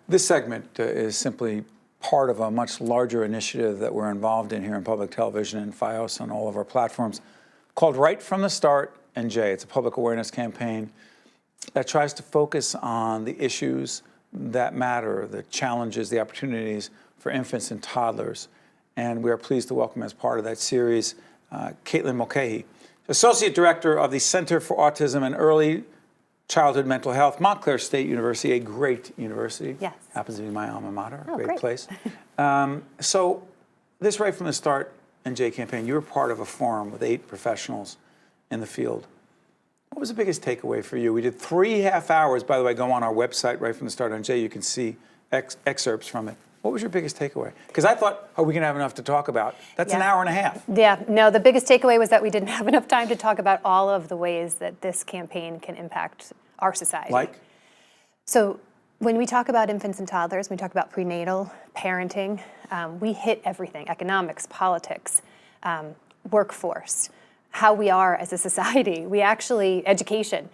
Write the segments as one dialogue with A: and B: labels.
A: This segment is simply part of a much larger initiative that we're involved in here in public television and FiOS on all of our platforms called Right from the Start NJ. It's a public awareness campaign that tries to focus on the issues that matter, the challenges, the opportunities for infants and toddlers. And we are pleased to welcome as part of that series, Kaitlin Mulcahy, Associate Director of the Center for Autism and Early Childhood Mental Health, Montclair State University, a great university.
B: Yes.
A: Happens to be my alma mater,
B: Oh,
A: great place. So this Right from the Start NJ campaign, you were part of a forum with 8 professionals in the field. What was the biggest takeaway for you? We did 3 half hours. By the way, go on our website, Right from the Start NJ, you can see excerpts from it. What was your biggest takeaway? Because I thought, oh, we can have enough to talk about. That's an hour and a half.
B: Yeah, no, the biggest takeaway was that we didn't have enough time to talk about all of the ways that this campaign can impact our society.
A: Like?
B: So when we talk about infants and toddlers, we talk about prenatal, parenting, we hit everything: economics, politics, workforce, how we are as a society. We actually, education,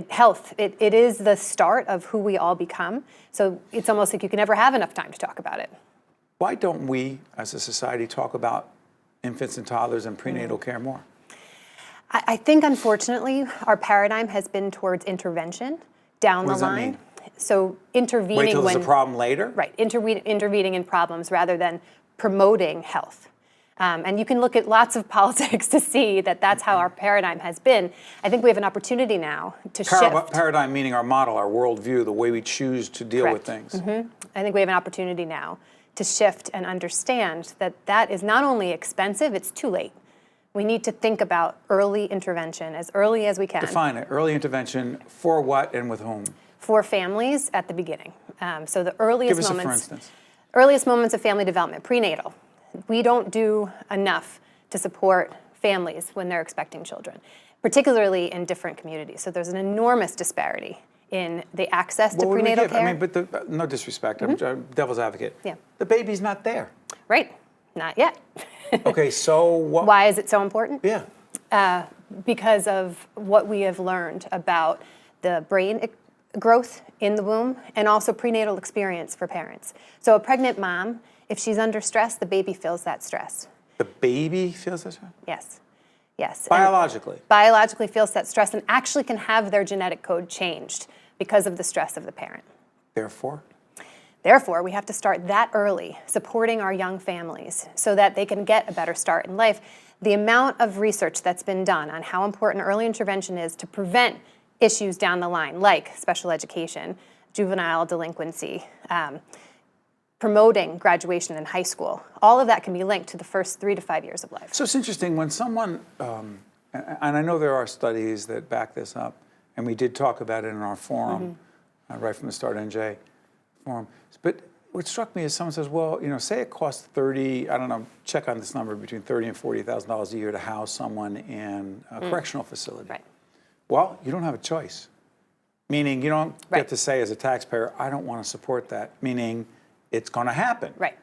B: health, it is the start of who we all become. So it's almost like you can never have enough time to talk about it.
A: Why don't we, as a society, talk about infants and toddlers and prenatal care more?
B: I think, unfortunately, our paradigm has been towards intervention down the line.
A: What does that mean?
B: So intervening
A: Wait till
B: when
A: there's a problem later?
B: Right, intervening in problems rather than promoting health. And you can look at lots of politics to see that that's how our paradigm has been. I think we have an opportunity now to shift.
A: Paradigm meaning our model, our worldview, the way we choose to deal with things.
B: I think we have an opportunity now to shift and understand that that is not only expensive, it's too late. We need to think about early intervention as early as we can.
A: Define it. Early intervention for what and with whom?
B: For families at the beginning. So the earliest
A: Give us
B: moments.
A: a for instance.
B: Earliest moments of family development, prenatal. We don't do enough to support families when they're expecting children, particularly in different communities. So there's an enormous disparity in the access to prenatal care.
A: I mean, but no disrespect, I'm devil's advocate.
B: Yeah.
A: The baby's not there.
B: Right, not yet.
A: Okay, so what?
B: Why is it so important?
A: Yeah.
B: Because of what we have learned about the brain growth in the womb and also prenatal experience for parents. So a pregnant mom, if she's under stress, the baby feels that stress.
A: The baby feels that stress?
B: Yes, yes.
A: Biologically?
B: Biologically feels that stress and actually can have their genetic code changed because of the stress of the parent. Therefore, we have to start that early, supporting our young families so that they can get a better start in life. The amount of research that's been done on how important early intervention is to prevent issues down the line, like special education, juvenile delinquency, promoting graduation in high school, all of that can be linked to the first 3 to 5 years of life.
A: So it's interesting when someone, and I know there are studies that back this up, and we did talk about it in our forum, Right from the Start NJ forum. But what struck me is someone says, well, you know, say it costs check on this number, between $30,000 and $40,000 a year to house someone in a correctional facility.
B: Right.
A: Well, you don't have a choice. Meaning you don't get to say as a taxpayer, I don't want to support that. Meaning it's going to happen.
B: Right.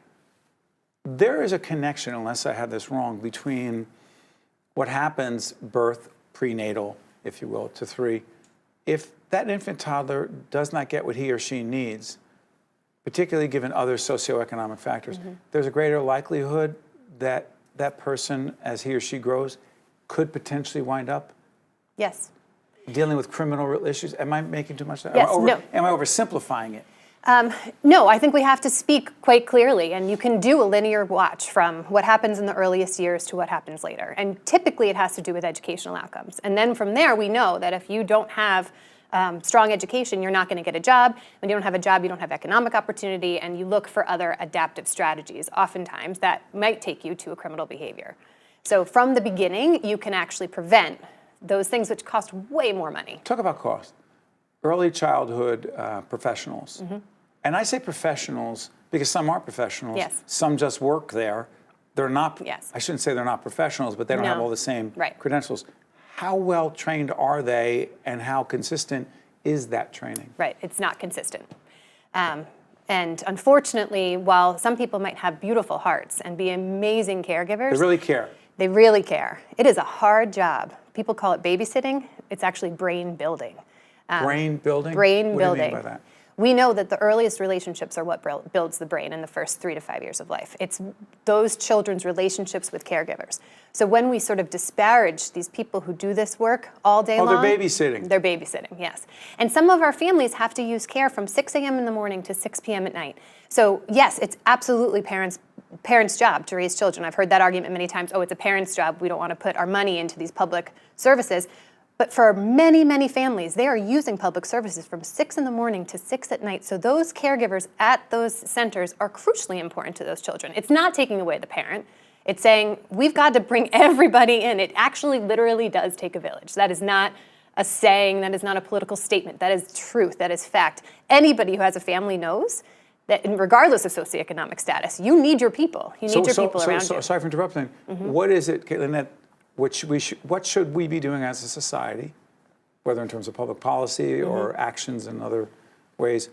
A: There is a connection, unless I had this wrong, between what happens birth, prenatal, if you will, to 3. If that infant toddler does not get what he or she needs, particularly given other socioeconomic factors, there's a greater likelihood that that person, as he or she grows, could potentially wind up dealing with criminal issues. Am I making too much?
B: Yes,
A: no. Am I oversimplifying it?
B: No, I think we have to speak quite clearly, and you can do a linear watch from what happens in the earliest years to what happens later. And typically it has to do with educational outcomes. And then from there, we know that if you don't have strong education, you're not going to get a job. When you don't have a job, you don't have economic opportunity, and you look for other adaptive strategies, oftentimes, that might take you to a criminal behavior. So from the beginning, you can actually prevent those things which cost way more money.
A: Talk about cost. Early childhood professionals. And I say professionals because some are professionals.
B: Yes.
A: Some just work there. They're not,
B: Yes.
A: I shouldn't say they're not professionals, but they don't have all the same credentials. How well trained are they, and how consistent is that training?
B: Right, it's not consistent. And unfortunately, while some people might have beautiful hearts and be amazing caregivers,
A: They really care.
B: They really care. It is a hard job. People call it babysitting. It's actually brain building.
A: Brain building?
B: Brain
A: What
B: building.
A: do you mean by that?
B: We know that the earliest relationships are what builds the brain in the first 3 to 5 years of life. It's those children's relationships with caregivers. So when we sort of disparage these people who do this work all day long.
A: Oh, they're babysitting.
B: They're babysitting, yes. And some of our families have to use care from 6 a.m. in the morning to 6 p.m. at night. So yes, it's absolutely parents' job to raise children. I've heard that argument many times. Oh, it's a parent's job. We don't want to put our money into these public services. But for many, many families, they are using public services from 6 in the morning to 6 at night. So those caregivers at those centers are crucially important to those children. It's not taking away the parent. It's saying we've got to bring everybody in. It actually literally does take a village. That is not a saying. That is not a political statement. That is truth. That is fact. Anybody who has a family knows that regardless of socioeconomic status, you need your people. You need your people around you.
A: Sorry for interrupting. What is it, Kaitlin, that what should we be doing as a society, whether in terms of public policy or actions in other ways,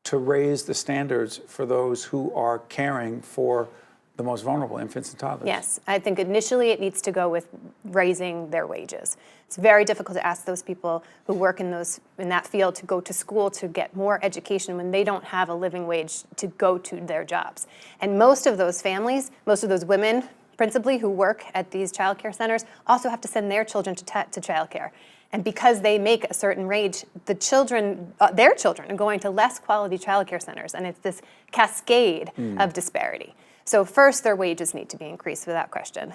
A: to raise the standards for those who are caring for the most vulnerable, infants and toddlers?
B: Yes, I think initially it needs to go with raising their wages. It's very difficult to ask those people who work in that field to go to school to get more education when they don't have a living wage to go to their jobs. And most of those families, most of those women, principally who work at these child care centers, also have to send their children to child care. And because they make a certain wage, their children are going to less quality child care centers. And it's this cascade of disparity. So first, their wages need to be increased without question.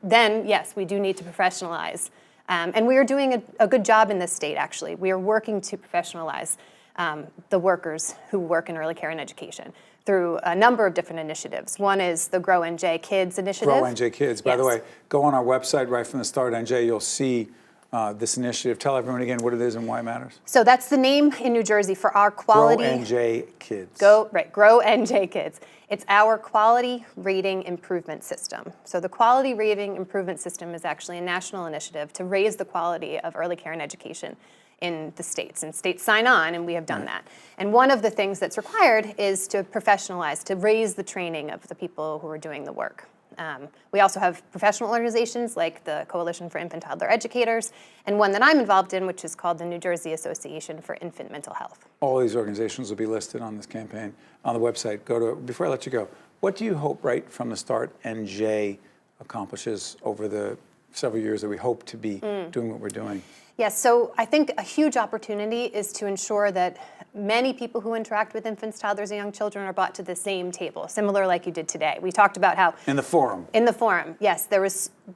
B: Then, yes, we do need to professionalize. And we are doing a good job in this state, actually. We are working to professionalize the workers who work in early care and education through a number of different initiatives. One is the Grow NJ Kids initiative.
A: Grow NJ Kids. By the way, go on our website right from the start, NJ. You'll see this initiative. Tell everyone again what it is and why it matters.
B: So that's the name in New Jersey for our quality.
A: Grow NJ Kids.
B: Grow NJ Kids. It's our quality rating improvement system. So the quality rating improvement system is actually a national initiative to raise the quality of early care and education in the states. And states sign on, and we have done that. And one of the things that's required is to professionalize, to raise the training of the people who are doing the work. We also have professional organizations like the Coalition for Infant Toddler Educators, and one that I'm involved in, which is called the New Jersey Association for Infant Mental Health.
A: All these organizations will be listed on this campaign on the website. Before I let you go, what do you hope right from the start NJ accomplishes over the several years that we hope to be doing what we're doing?
B: Yes, so I think a huge opportunity is to ensure that many people who interact with infants, toddlers, and young children are brought to the same table, similar like you did today. We talked about how...
A: In the forum.
B: In the forum, yes.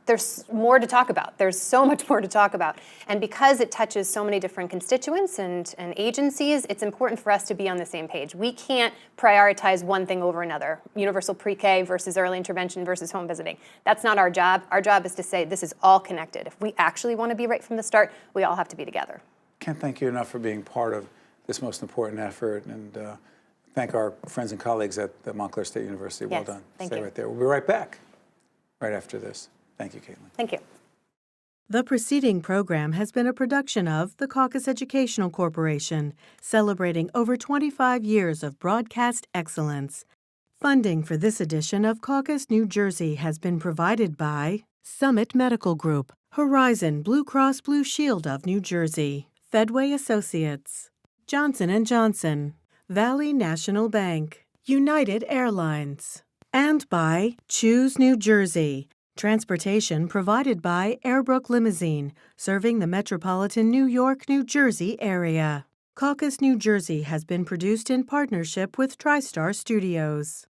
B: There's more to talk about. There's so much more to talk about. And because it touches so many different constituents and agencies, it's important for us to be on the same page. We can't prioritize one thing over another. Universal pre-K versus early intervention versus home visiting. That's not our job. Our job is to say this is all connected. If we actually want to be right from the start, we all have to be together.
A: Can't thank you enough for being part of this most important effort, and thank our friends and colleagues at the Montclair State University. Well done. Stay right there. We'll be right back right after this. Thank you, Kaitlin.
B: Thank you.
C: The preceding program has been a production of the Caucus Educational Corporation, celebrating over 25 years of broadcast excellence. Funding for this edition of Caucus New Jersey has been provided by Summit Medical Group, Horizon Blue Cross Blue Shield of New Jersey, Fedway Associates, Johnson & Johnson, Valley National Bank, United Airlines, and by Choose New Jersey. Transportation provided by Airbrook Limousine, serving the metropolitan New York, New Jersey area. Caucus New Jersey has been produced in partnership with TriStar Studios.